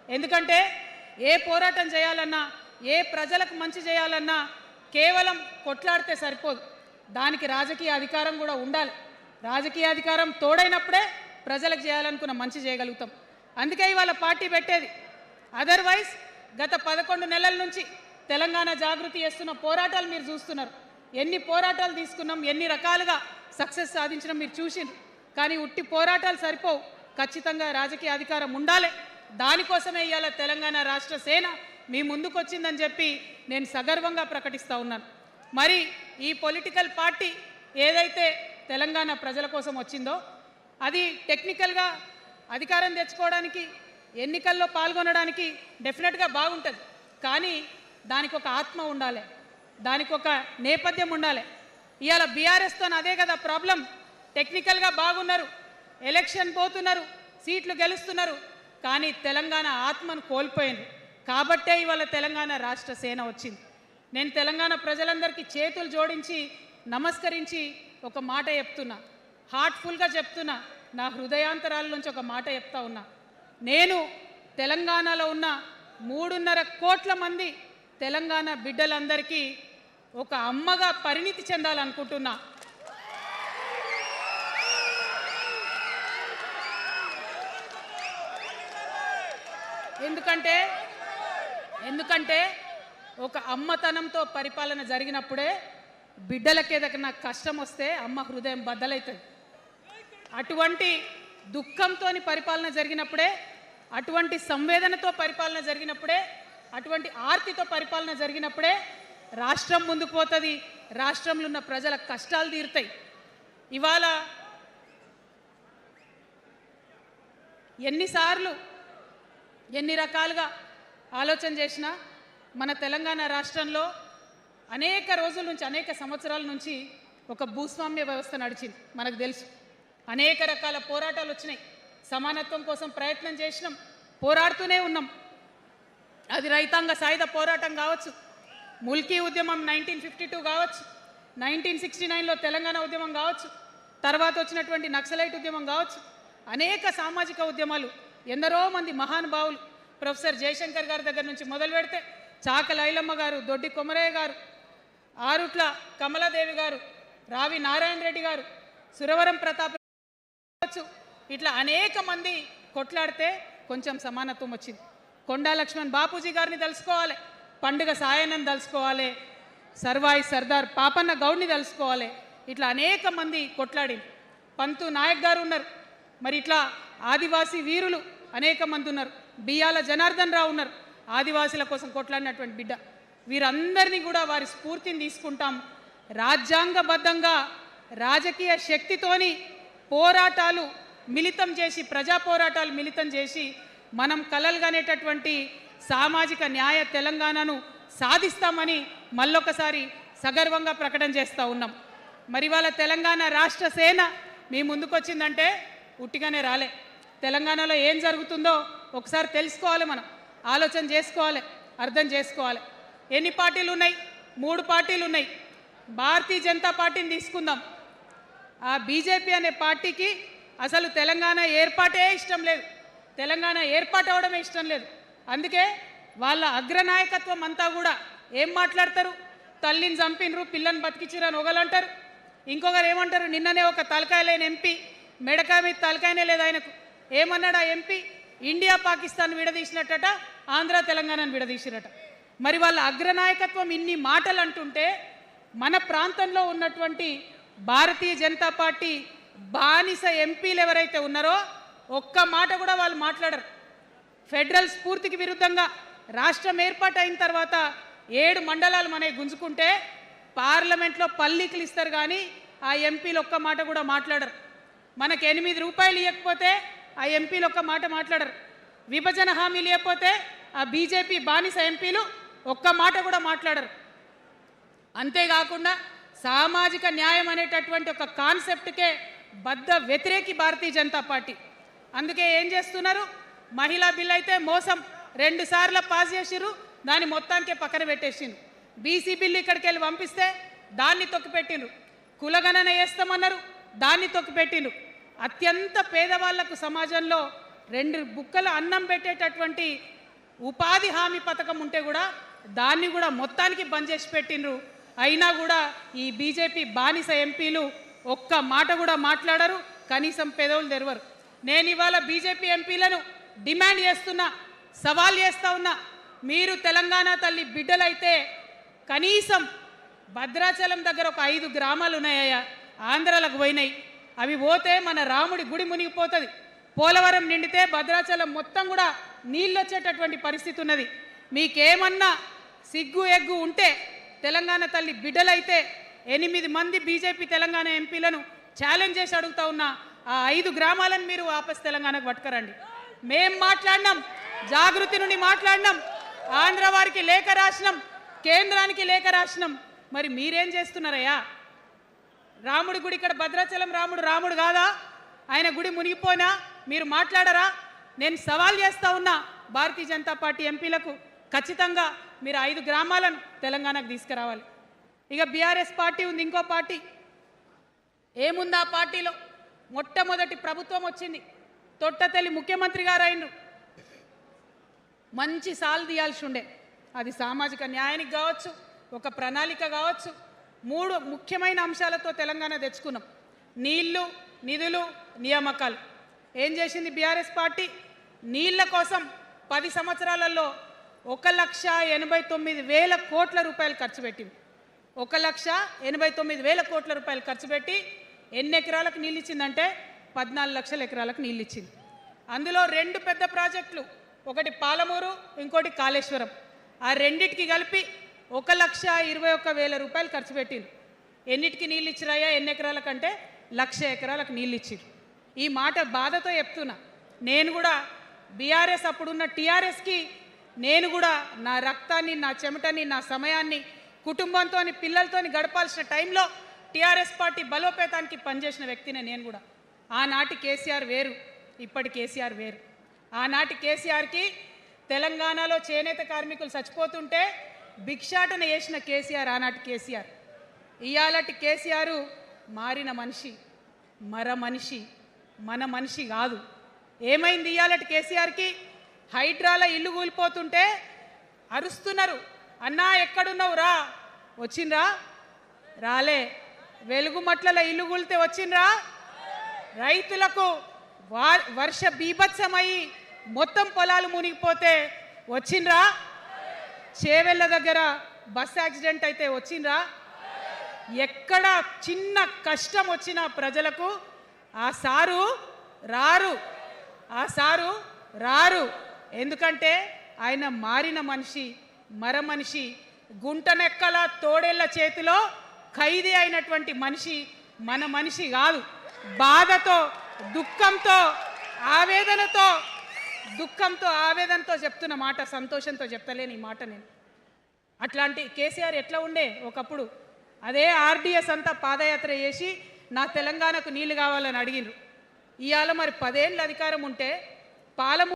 ఎందుకంటే ఏ పోరాటం చేయాలన్నా ఏ ప్రజలకు మంచి చేయాలన్నా కేవలం కొట్లాడితే సరిపోదు, దానికి రాజకీయ అధికారం కూడా ఉండాలి. రాజకీయ అధికారం తోడైనప్పుడే ప్రజలకు చేయాలనుకున్న మంచి చేయగలుగుతాం. అందుకే ఇవాళ పార్టీ పెట్టేది. అదర్వైజ్ గత 11 నెలల నుంచి తెలంగాణ జాగృతి చేస్తున్న పోరాటాలు మీరు చూస్తున్నారు. ఎన్ని పోరాటాలు తీసుకున్నాం, ఎన్ని రకాలుగా సక్సెస్ సాధించడం మీరు చూసిండ్రు. కానీ ఉట్టి పోరాటాలు సరిపోవు, ఖచ్చితంగా రాజకీయ అధికారం ఉండాలి. దానికోసమే ఇవాళ తెలంగాణ రాష్ట్ర సేన మీ ముందుకు వచ్చిందని చెప్పి నేను సగర్వంగా ప్రకటిస్తూ ఉన్నాను. మరి ఈ పొలిటికల్ పార్టీ ఏదైతే తెలంగాణ ప్రజల కోసం వచ్చిందో అది టెక్నికల్గా అధికారం తెచ్చుకోవడానికి, ఎన్నికల్లో పాల్గొనడానికి డెఫినెట్గా బాగుంటుంది. కానీ దానికి ఒక ఆత్మ ఉండాలి, దానికి ఒక నేపథ్యం ఉండాలి. ఇవాళ బీఆర్ఎస్తో అదే కదా ప్రాబ్లం. టెక్నికల్గా బాగున్నారు, ఎలక్షన్ పోతున్నారు, సీట్లు గెలుస్తున్నారు, కానీ తెలంగాణ ఆత్మను కోల్పోయింది. కాబట్టే ఇవాళ తెలంగాణ రాష్ట్ర సేన వచ్చింది. నేను తెలంగాణ ప్రజలందరికీ చేతులు జోడించి నమస్కరించి ఒక మాట చెప్తున్నా, హార్ట్ఫుల్గా చెప్తున్నా, నా హృదయాంతరాల నుంచి ఒక మాట చెప్తా ఉన్నా. నేను తెలంగాణలో ఉన్న 3.5 కోట్ల మంది తెలంగాణ బిడ్డలందరికీ ఒక అమ్మగా పరిణితి చెందాలనుకుంటున్నా. ఎందుకంటే ఒక అమ్మతనంతో పరిపాలన జరిగినప్పుడే బిడ్డలకి ఏదైనా కష్టం వస్తే అమ్మ హృదయం బద్దలవుతుంది. అటువంటి దుఃఖంతో పరిపాలన జరిగినప్పుడే, అటువంటి సంవేదనతో పరిపాలన జరిగినప్పుడే, అటువంటి ఆర్తితో పరిపాలన జరిగినప్పుడే రాష్ట్రం ముందుకు పోతుంది, రాష్ట్రంలో ఉన్న ప్రజల కష్టాలు తీరుతాయి. ఇవాళ ఎన్నిసార్లు ఎన్ని రకాలుగా ఆలోచన చేసినా మన తెలంగాణ రాష్ట్రంలో అనేక రోజుల నుంచి, అనేక సంవత్సరాల నుంచి ఒక భూస్వామ్య వ్యవస్థ నడిచింది. మనకు తెలుసు, అనేక రకాల పోరాటాలు వచ్చినాయి. సమానత్వం కోసం ప్రయత్నం చేసినాం, పోరాడుతూనే ఉన్నాం. అది రైతాంగ సాయుధ పోరాటం కావచ్చు, ముల్కీ ఉద్యమం 1952 కావచ్చు, 1969లో తెలంగాణ ఉద్యమం కావచ్చు, తర్వాత వచ్చినటువంటి నక్సలైట్ ఉద్యమం కావచ్చు, అనేక సామాజిక ఉద్యమాలు, ఎందరో మంది మహానుభావులు, ప్రొఫెసర్ జయశంకర్ గారి దగ్గర నుంచి మొదలు పెడితే చాకల ఐలమ్మ గారు, దొడ్డి కొమరయ్య గారు, ఆరుట్ల కమలాదేవి గారు, రావి నారాయణ రెడ్డి గారు, సురవరం ప్రతాప్ కావచ్చు, ఇట్లా అనేక మంది కొట్లాడితే కొంచెం సమానత్వం వచ్చింది. కొండా లక్ష్మణ్ బాపూజీ గారిని తెలుసుకోవాలి, పండుగ సాయన్నని తెలుసుకోవాలి, సర్వాయి సర్దార్ పాపన్న గౌడ్ని తెలుసుకోవాలి. ఇట్లా అనేక మంది కొట్లాడి, పంతు నాయక్ గారు ఉన్నారు. మరి ఇట్లా ఆదివాసీ వీరులు అనేక మంది ఉన్నారు. బియ్యాల జనార్దన్ రావు ఉన్నారు, ఆదివాసుల కోసం కొట్లాడినటువంటి బిడ్డ. వీరందరినీ కూడా వారి స్ఫూర్తిని తీసుకుంటాం. రాజ్యాంగబద్ధంగా రాజకీయ శక్తితోని పోరాటాలు మిళితం చేసి, ప్రజా పోరాటాలు మిళితం చేసి మనం కలలుగానేటటువంటి సామాజిక న్యాయ తెలంగాణను సాధిస్తామని మళ్ళొకసారి సగర్వంగా ప్రకటన చేస్తూ ఉన్నాం. మరి వాళ్ళ తెలంగాణ రాష్ట్ర సేన మీ ముందుకొచ్చిందంటే ఉట్టిగానే రాలే. తెలంగాణలో ఏం జరుగుతుందో ఒకసారి తెలుసుకోవాలి, మనం ఆలోచన చేసుకోవాలి, అర్థం చేసుకోవాలి. ఎన్ని పార్టీలు ఉన్నాయి? 3 పార్టీలు ఉన్నాయి. భారతీయ జనతా పార్టీని తీసుకుందాం. ఆ బీజేపీ అనే పార్టీకి అసలు తెలంగాణ ఏర్పాటే ఇష్టం లేదు, తెలంగాణ ఏర్పాటు అవడమే ఇష్టం లేదు. అందుకే వాళ్ళ అగ్రనాయకత్వం అంతా కూడా ఏం మాట్లాడతారు? తల్లిని చంపినరు, పిల్లని బతికించరు అని ఒకరు, ఇంకొకరు ఏమంటారు? నిన్ననే ఒక తలకాయ లేని ఎంపీ, మెడకాయ మీద తలకాయనే లేదు ఆయనకు, ఏమన్నాడు ఆ ఎంపీ? ఇండియా పాకిస్తాన్ విడదీసినట్టట, ఆంధ్ర తెలంగాణను విడదీసిరట. మరి వాళ్ళ అగ్రనాయకత్వం ఇన్ని మాటలు అంటుంటే మన ప్రాంతంలో ఉన్నటువంటి భారతీయ జనతా పార్టీ బానిస ఎంపీలు ఎవరైతే ఉన్నారో ఒక్క మాట కూడా వాళ్ళు మాట్లాడరు. ఫెడరల్ స్ఫూర్తికి విరుద్ధంగా రాష్ట్రం ఏర్పాటు అయిన తర్వాత 7 మండలాలు మనకి గుంజుకుంటే పార్లమెంట్లో పల్లీకులు ఇస్తారు, కానీ ఆ ఎంపీలు ఒక్క మాట కూడా మాట్లాడరు. మనకు 8 రూపాయలు ఇవ్వకపోతే ఆ ఎంపీలు ఒక్క మాట మాట్లాడరు. విభజన హామీలు ఇవ్వకపోతే ఆ బీజేపీ బానిస ఎంపీలు ఒక్క మాట కూడా మాట్లాడరు. అంతేకాకుండా సామాజిక న్యాయం అనేటటువంటి ఒక కాన్సెప్ట్కే బద్ద వ్యతిరేకి భారతీయ జనతా పార్టీ. అందుకే ఏం చేస్తున్నారు? మహిళా బిల్ అయితే మోసం, 2 సార్లు పాస్ చేసిరు, దాన్ని మొత్తానికే పక్కన పెట్టేసిండ్రు. బీసీ బిల్లు ఇక్కడికి వెళ్ళి పంపిస్తే దాన్ని తొక్కిపెట్టిండ్రు. కులగణన వేస్తామన్నారు, దాన్ని తొక్కిపెట్టిండ్రు. అత్యంత పేదవాళ్లకు సమాజంలో 2 బుక్కల అన్నం పెట్టేటటువంటి ఉపాధి హామీ పథకం ఉంటే కూడా దాన్ని కూడా మొత్తానికి బంద్ చేసి పెట్టినరు. అయినా కూడా ఈ బీజేపీ బానిస ఎంపీలు ఒక్క మాట కూడా మాట్లాడరు, కనీసం పెదవులు తెరవరు. నేను ఇవాళ బీజేపీ ఎంపీలను డిమాండ్ చేస్తున్నా, సవాల్ చేస్తా ఉన్నా, మీరు తెలంగాణ తల్లి బిడ్డలైతే కనీసం భద్రాచలం దగ్గర ఒక 5 గ్రామాలు ఉన్నాయా, ఆంధ్రాలకు పోయినాయి, అవి పోతే మన రాముడి గుడి మునిగిపోతుంది. పోలవరం నిండితే భద్రాచలం మొత్తం కూడా నీళ్ళు వచ్చేటటువంటి పరిస్థితి ఉన్నది. మీకేమన్నా సిగ్గు ఎగ్గు ఉంటే తెలంగాణ తల్లి బిడ్డలైతే 8 మంది బీజేపీ తెలంగాణ ఎంపీలను ఛాలెంజ్ చేసి అడుగుతా ఉన్నా, ఆ 5 గ్రామాలను మీరు వాపస్ తెలంగాణకు పట్టుకరండి. మేం మాట్లాడినాం, జాగృతి నుండి మాట్లాడినాం, ఆంధ్ర వారికి లేఖ రాసినాం, కేంద్రానికి లేఖ రాసినాం. మరి మీరేం చేస్తున్నారయ్యా? రాముడి గుడి ఇక్కడ భద్రాచలం రాముడు కాదా? ఆయన గుడి మునిగిపోయినా మీరు మాట్లాడరా? నేను సవాల్ చేస్తా ఉన్నా భారతీయ జనతా పార్టీ ఎంపీలకు, ఖచ్చితంగా మీరు 5 గ్రామాలను తెలంగాణకు తీసుకురావాలి. ఇక బీఆర్ఎస్ పార్టీ ఉంది, ఇంకో పార్టీ. ఏముంది ఆ పార్టీలో? మొట్టమొదటి ప్రభుత్వం వచ్చింది, తొట్టతల్లి ముఖ్యమంత్రి గారు అయినరు. మంచి సాలు తీయాల్సి ఉండే, అది సామాజిక న్యాయానికి కావచ్చు, ఒక ప్రణాళిక కావచ్చు. 3 ముఖ్యమైన అంశాలతో తెలంగాణ తెచ్చుకున్నాం: నీళ్లు, నిధులు, నియామకాలు. ఏం చేసింది బీఆర్ఎస్ పార్టీ? నీళ్ల కోసం 10 సంవత్సరాలలో 1,89,000 కోట్ల రూపాయలు ఖర్చు పెట్టింది. 1,89,000 కోట్ల రూపాయలు ఖర్చు పెట్టి ఎన్ని ఎకరాలకు నీళ్ళు ఇచ్చిందంటే 14 లక్షల ఎకరాలకు నీళ్ళు ఇచ్చింది. అందులో 2 పెద్ద ప్రాజెక్టులు, ఒకటి పాలమూరు, ఇంకోటి కాళేశ్వరం. ఆ రెండిటికి కలిపి 1,21,000 రూపాయలు ఖర్చు పెట్టింది. ఎన్నిటికి నీళ్ళు ఇచ్చిరాయా? ఎన్ని ఎకరాలకంటే 1,00,000 ఎకరాలకు నీళ్ళు ఇచ్చింది. ఈ మాట బాధతో చెప్తున్నా. నేను కూడా బీఆర్ఎస్ అప్పుడున్న టీఆర్ఎస్కి నేను కూడా నా రక్తాన్ని, నా చెమటని, నా సమయాన్ని కుటుంబంతో పిల్లలతో గడపాల్సిన టైంలో టీఆర్ఎస్ పార్టీ బలోపేతానికి పనిచేసిన వ్యక్తినే నేను కూడా. ఆనాటి కేసీఆర్ వేరు, ఇప్పటి కేసీఆర్ వేరు. ఆనాటి కేసీఆర్కి తెలంగాణలో చేనేత కార్మికులు చచ్చిపోతుంటే భిక్షాటన చేసిన కేసీఆర్ ఆనాటి కేసీఆర్. ఇయాలటి కేసీఆర్ మారిన మనిషి, మనిషి, మన మనిషి కాదు. ఏమైంది ఇయాలటి కేసీఆర్కి? హైడ్రాలో ఇల్లు కూలిపోతుంటే అరుస్తున్నారు, అన్నా ఎక్కడున్నావు రా, వచ్చిండ్రా? రాలే. వెలుగుమట్లలో ఇల్లు కూలితే వచ్చిండ్రా? రైతులకు వర్ష బీభత్సమై మొత్తం పొలాలు మునిగిపోతే వచ్చిండ్రా? చేవెళ్ళ దగ్గర బస్ యాక్సిడెంట్ అయితే వచ్చిండ్రా? ఎక్కడ చిన్న కష్టం వచ్చినా ప్రజలకు ఆ సారు రారు. ఎందుకంటే ఆయన మారిన మనిషి, మనిషి, గుంటనెక్కల తోడేళ్ల చేతిలో ఖైదీ అయినటువంటి మనిషి, మన మనిషి కాదు. బాధతో, దుఃఖంతో, ఆవేదనతో చెప్తున్న మాట, సంతోషంతో చెప్తలేని ఈ మాట నేను. అట్లాంటి కేసీఆర్ ఎట్లా ఉండే ఒకప్పుడు? అదే ఆర్డీఎస్ అంతా పాదయాత్ర చేసి నా తెలంగాణకు నీళ్లు కావాలని అడిగినారు. ఇవాళ మరి 10 ఏళ్ళ అధికారం ఉంటే పాలమూరు